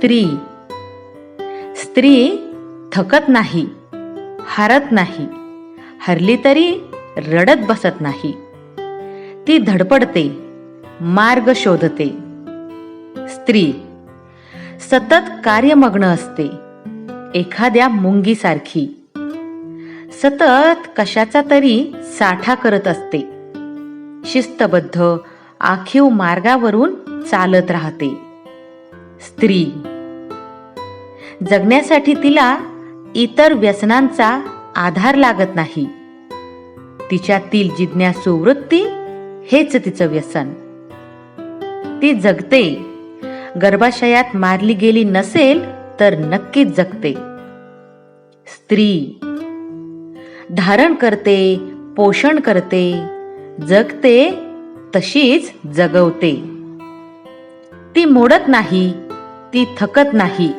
स्त्री. स्त्री थकत नाही, हारत नाही, हरली तरी रडत बसत नाही. ती धडपडते, मार्ग शोधते. स्त्री सतत कार्यमग्न असते, एखाद्या मुंगीसारखी. सतत कशाचा तरी साठा करत असते. शिस्तबद्ध आखीव मार्गावरून चालत राहते. स्त्री जगण्यासाठी तिला इतर व्यसनांचा आधार लागत नाही. तिच्यातील जिज्ञासू वृत्ती हेच तिचं व्यसन. ती जगते, गर्भाशयात मारली गेली नसेल तर नक्कीच जगते. स्त्री धारण करते, पोषण करते, जगते तशीच जगवते. ती मोडत नाही, ती थकत नाही,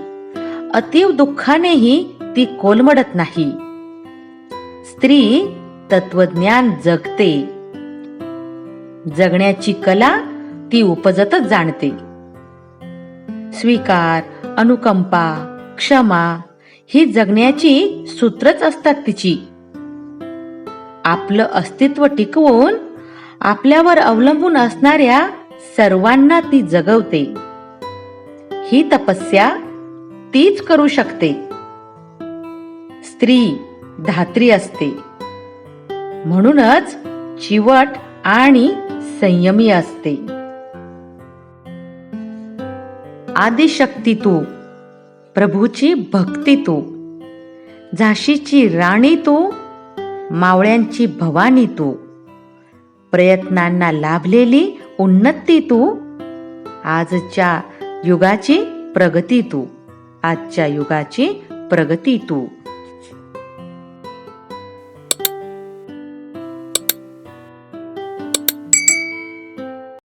अतीव दुःखानेही ती कोलमडत नाही. स्त्री तत्वज्ञान जगते. जगण्याची कला ती उपजतच जाणते. स्वीकार, अनुकंपा, क्षमा ही जगण्याची सूत्रच असतात तिची. आपलं अस्तित्व टिकवून आपल्यावर अवलंबून असणाऱ्या सर्वांना ती जगवते. ही तपस्या तीच करू शकते. स्त्री धात्री असते, म्हणूनच चिवट आणि संयमी असते. आदिशक्ती तू, प्रभूची भक्ती तू, झाशीची राणी तू, मावळ्यांची भवानी तू, प्रयत्नांना लाभलेली उन्नती तू, आजच्या युगाची प्रगती तू, आजच्या युगाची प्रगती तू.